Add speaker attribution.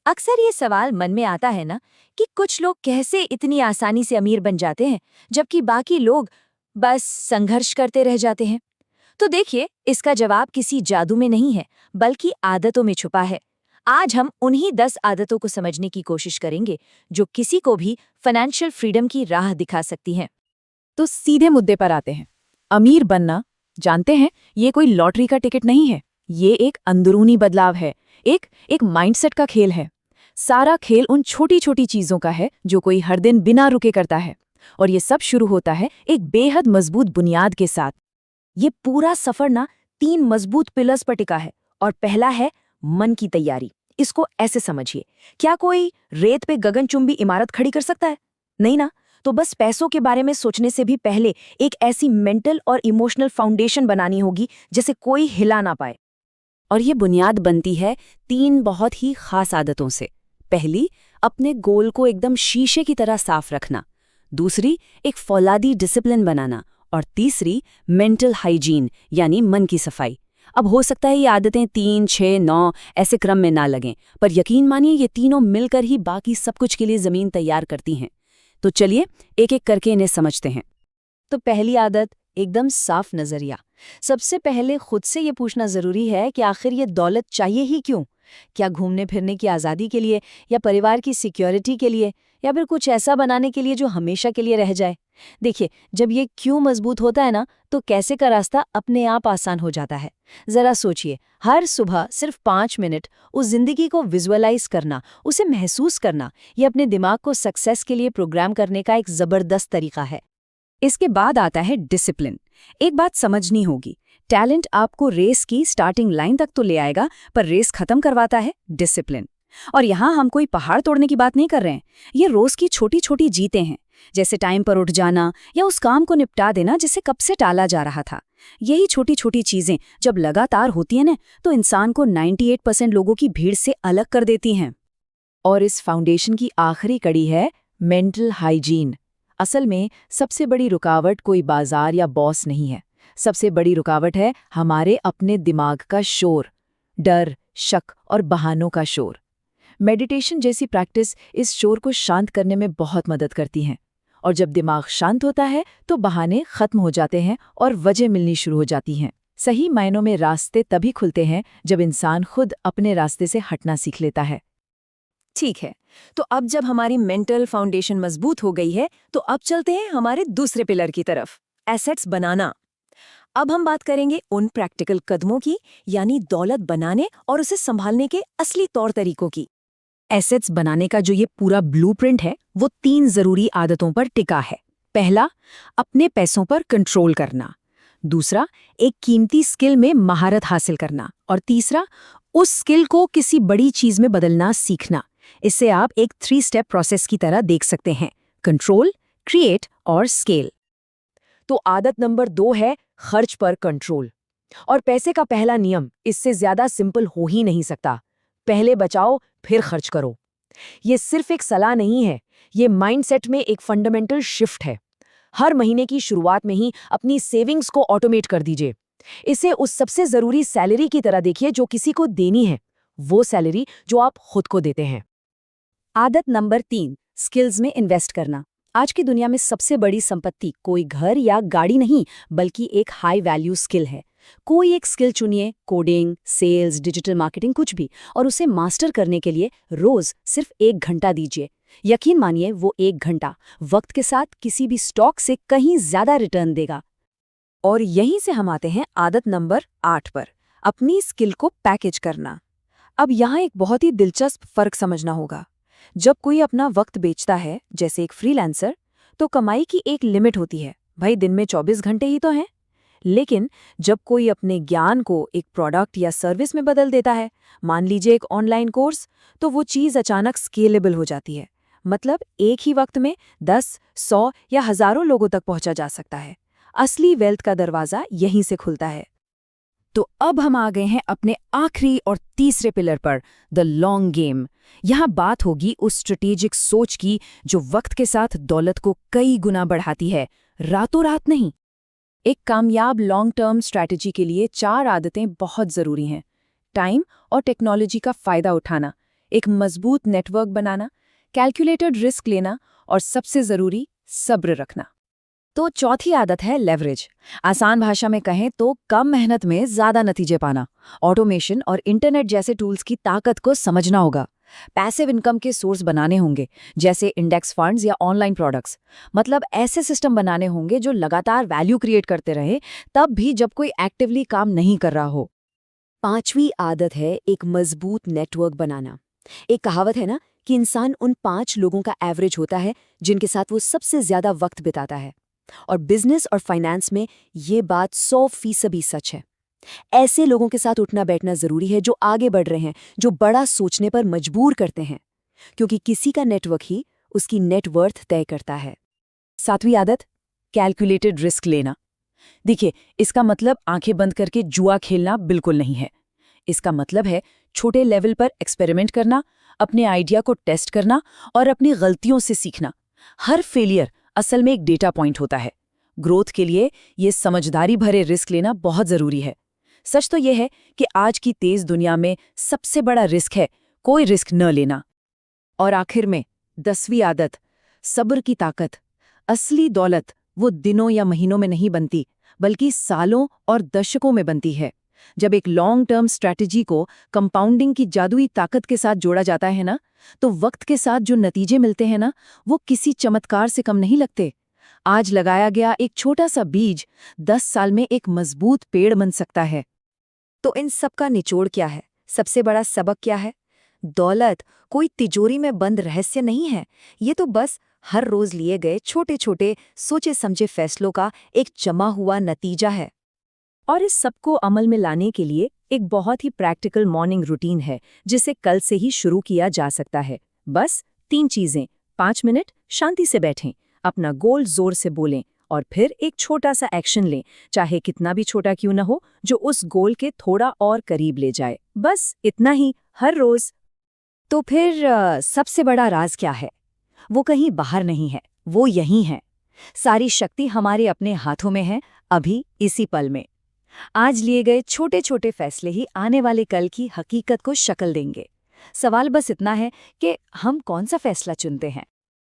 Speaker 1: अक्सर ये सवाल मन में आता है ना कि कुछ लोग कैसे इतनी आसानी से अमीर बन जाते हैं, जबकि बाकी लोग बस संघर्ष करते रह जाते हैं। तो देखिए, इसका जवाब किसी जादू में नहीं है, बल्कि आदतों में छुपा है। आज हम उन्हीं 10 आदतों को समझने की कोशिश करेंगे, जो किसी को भी फाइनेंशियल फ्रीडम की राह दिखा सकती हैं।
Speaker 2: तो सीधे मुद्दे पर आते हैं। अमीर बनना, जानते हैं, ये कोई लॉटरी का टिकट नहीं है। ये एक अंदरूनी बदलाव है, एक माइंडसेट का खेल है। सारा खेल उन छोटी छोटी चीजों का है जो कोई हर दिन बिना रुके करता है। और ये सब शुरू होता है एक बेहद मजबूत बुनियाद के साथ।
Speaker 1: ये पूरा सफर ना 3 मजबूत पिलर्स पर टिका है। और पहला है मन की तैयारी। इसको ऐसे समझिए, क्या कोई रेत पे गगनचुंबी इमारत खड़ी कर सकता है? नहीं ना। तो बस पैसों के बारे में सोचने से भी पहले एक ऐसी मेंटल और इमोशनल फाउंडेशन बनानी होगी जिसे कोई हिला ना पाए।
Speaker 2: और ये बुनियाद बनती है 3 बहुत ही खास आदतों से। पहली, अपने गोल को एकदम शीशे की तरह साफ रखना। दूसरी, एक फौलादी डिसिप्लिन बनाना। और तीसरी, मेंटल हाइजीन, यानी मन की सफाई। अब हो सकता है ये आदतें 3, 6, 9 ऐसे क्रम में ना लगें, पर यकीन मानिए ये तीनों मिलकर ही बाकी सब कुछ के लिए जमीन तैयार करती हैं। तो चलिए एक एक करके इन्हें समझते हैं।
Speaker 1: तो पहली आदत, एकदम साफ नजरिया। सबसे पहले खुद से ये पूछना जरूरी है कि आखिर ये दौलत चाहिए ही क्यों? क्या घूमने फिरने की आज़ादी के लिए, या परिवार की सिक्योरिटी के लिए, या फिर कुछ ऐसा बनाने के लिए जो हमेशा के लिए रह जाए? देखिए, जब ये क्यों मजबूत होता है ना, तो कैसे का रास्ता अपने आप आसान हो जाता है। जरा सोचिए, हर सुबह सिर्फ 5 मिनट उस जिंदगी को विजुअलाइज करना, उसे महसूस करना, ये अपने दिमाग को सक्सेस के लिए प्रोग्राम करने का एक जबरदस्त तरीका है।
Speaker 2: इसके बाद आता है डिसिप्लिन। एक बात समझनी होगी, टैलेंट आपको रेस की स्टार्टिंग लाइन तक तो ले आएगा, पर रेस खत्म करवाता है डिसिप्लिन। और यहाँ हम कोई पहाड़ तोड़ने की बात नहीं कर रहे हैं। ये रोज की छोटी छोटी जीतें हैं, जैसे टाइम पर उठ जाना या उस काम को निपटा देना जिसे कब से टाला जा रहा था। यही छोटी छोटी चीजें जब लगातार होती हैं ना, तो इंसान को 98% लोगों की भीड़ से अलग कर देती हैं। और इस फाउंडेशन की आखिरी कड़ी है मेंटल हाइजीन। असल में सबसे बड़ी रुकावट कोई बाजार या बॉस नहीं है। सबसे बड़ी रुकावट है हमारे अपने दिमाग का शोर, डर, शक और बहानों का शोर। मेडिटेशन जैसी प्रैक्टिस इस शोर को शांत करने में बहुत मदद करती हैं। और जब दिमाग शांत होता है तो बहाने खत्म हो जाते हैं और वजह मिलनी शुरू हो जाती हैं। सही मायनों में रास्ते तभी खुलते हैं जब इंसान खुद अपने रास्ते से हटना सीख लेता है।
Speaker 1: ठीक है, तो अब जब हमारी मेंटल फाउंडेशन मजबूत हो गई है, तो अब चलते हैं हमारे दूसरे पिलर की तरफ, एसेट्स बनाना। अब हम बात करेंगे उन प्रैक्टिकल कदमों की, यानी दौलत बनाने और उसे संभालने के असली तौर तरीकों की।
Speaker 2: एसेट्स बनाने का जो ये पूरा ब्लूप्रिंट है, वो 3 जरूरी आदतों पर टिका है। पहला, अपने पैसों पर कंट्रोल करना। दूसरा, एक कीमती स्किल में महारत हासिल करना। और तीसरा, उस स्किल को किसी बड़ी चीज में बदलना सीखना। इसे आप एक 3 स्टेप प्रोसेस की तरह देख सकते हैं: कंट्रोल, क्रिएट और स्केल।
Speaker 1: तो आदत नंबर 2 है खर्च पर कंट्रोल। और पैसे का पहला नियम इससे ज्यादा सिंपल हो ही नहीं सकता। पहले बचाओ, फिर खर्च करो। ये सिर्फ एक सलाह नहीं है, ये माइंडसेट में एक फंडामेंटल शिफ्ट है। हर महीने की शुरुआत में ही अपनी सेविंग्स को ऑटोमेट कर दीजिए। इसे उस सबसे जरूरी सैलरी की तरह देखिए जो किसी को देनी है, वो सैलरी जो आप खुद को देते हैं।
Speaker 2: आदत नंबर 3, स्किल्स में इन्वेस्ट करना। आज की दुनिया में सबसे बड़ी संपत्ति कोई घर या गाड़ी नहीं, बल्कि एक हाई वैल्यू स्किल है। कोई एक स्किल चुनिए, कोडिंग, सेल्स, डिजिटल मार्केटिंग, कुछ भी, और उसे मास्टर करने के लिए रोज सिर्फ 1 घंटा दीजिए। यकीन मानिए वो 1 घंटा वक्त के साथ किसी भी स्टॉक से कहीं ज्यादा रिटर्न देगा।
Speaker 1: और यहीं से हम आते हैं आदत नंबर 8 पर, अपनी स्किल को पैकेज करना। अब यहाँ एक बहुत ही दिलचस्प फर्क समझना होगा। जब कोई अपना वक्त बेचता है, जैसे एक फ्रीलांसर, तो कमाई की एक लिमिट होती है, भाई दिन में 24 घंटे ही तो हैं। लेकिन जब कोई अपने ज्ञान को एक प्रोडक्ट या सर्विस में बदल देता है, मान लीजिए एक ऑनलाइन कोर्स, तो वो चीज़ अचानक स्केलेबल हो जाती है। मतलब एक ही वक्त में 10, 100 या हजारों लोगों तक पहुंचा जा सकता है। असली वेल्थ का दरवाजा यहीं से खुलता है।
Speaker 2: तो अब हम आ गए हैं अपने आखिरी और तीसरे पिलर पर, द लॉन्ग गेम। यहाँ बात होगी उस स्ट्रेटेजिक सोच की जो वक्त के साथ दौलत को कई गुना बढ़ाती है, रातों रात नहीं। एक कामयाब लॉन्ग टर्म स्ट्रैटेजी के लिए 4 आदतें बहुत ज़रूरी हैं। टाइम और टेक्नोलॉजी का फ़ायदा उठाना, एक मजबूत नेटवर्क बनाना, कैलकुलेटेड रिस्क लेना और सबसे जरूरी सब्र रखना। तो चौथी आदत है लेवरेज। आसान भाषा में कहें तो कम मेहनत में ज्यादा नतीजे पाना। ऑटोमेशन और इंटरनेट जैसे टूल्स की ताकत को समझना होगा। पैसिव इनकम के सोर्स बनाने होंगे, जैसे इंडेक्स फंड्स या ऑनलाइन प्रोडक्ट्स। मतलब ऐसे सिस्टम बनाने होंगे जो लगातार वैल्यू क्रिएट करते रहे, तब भी जब कोई एक्टिवली काम नहीं कर रहा हो।
Speaker 1: पांचवी आदत है एक मजबूत नेटवर्क बनाना। एक कहावत है ना कि इंसान उन 5 लोगों का एवरेज होता है जिनके साथ वो सबसे ज्यादा वक्त बिताता है। और बिजनेस और फाइनेंस में ये बात 100% सच है। ऐसे लोगों के साथ उठना बैठना जरूरी है जो आगे बढ़ रहे हैं, जो बड़ा सोचने पर मजबूर करते हैं, क्योंकि किसी का नेटवर्क ही उसकी नेटवर्थ तय करता है।
Speaker 2: सातवीं आदत, कैलकुलेटेड रिस्क लेना। देखिए, इसका मतलब आंखें बंद करके जुआ खेलना बिल्कुल नहीं है। इसका मतलब है छोटे लेवल पर एक्सपेरिमेंट करना, अपने आइडिया को टेस्ट करना और अपनी गलतियों से सीखना। हर फेलियर असल में एक डेटा पॉइंट होता है। ग्रोथ के लिए ये समझदारी भरे रिस्क लेना बहुत जरूरी है। सच तो यह है कि आज की तेज दुनिया में सबसे बड़ा रिस्क है कोई रिस्क न लेना। और आखिर में 10वीं आदत, सब्र की ताकत। असली दौलत वो दिनों या महीनों में नहीं बनती, बल्कि सालों और दशकों में बनती है। जब एक लॉन्ग टर्म स्ट्रैटेजी को कंपाउंडिंग की जादुई ताकत के साथ जोड़ा जाता है ना, तो वक्त के साथ जो नतीजे मिलते हैं ना, वो किसी चमत्कार से कम नहीं लगते। आज लगाया गया एक छोटा सा बीज 10 साल में एक मजबूत पेड़ बन सकता है।
Speaker 1: तो इन सब का निचोड़ क्या है? सबसे बड़ा सबक क्या है? दौलत कोई तिजोरी में बंद रहस्य नहीं है। ये तो बस हर रोज लिए गए छोटे छोटे सोचे समझे फैसलों का एक जमा हुआ नतीजा है।
Speaker 2: और इस सबको अमल में लाने के लिए एक बहुत ही प्रैक्टिकल मॉर्निंग रूटीन है, जिसे कल से ही शुरू किया जा सकता है। बस 3 चीजें। 5 मिनट शांति से बैठें, अपना गोल जोर से बोलें और फिर एक छोटा सा एक्शन लें, चाहे कितना भी छोटा क्यों न हो, जो उस गोल के थोड़ा और करीब ले जाए। बस इतना ही, हर रोज।
Speaker 1: तो फिर सबसे बड़ा राज क्या है? वो कहीं बाहर नहीं है, वो यहीं है। सारी शक्ति हमारे अपने हाथों में है, अभी इसी पल में। आज लिए गए छोटे छोटे फैसले ही आने वाले कल की हकीकत को शक्ल देंगे। सवाल बस इतना है कि हम कौन सा फैसला चुनते हैं।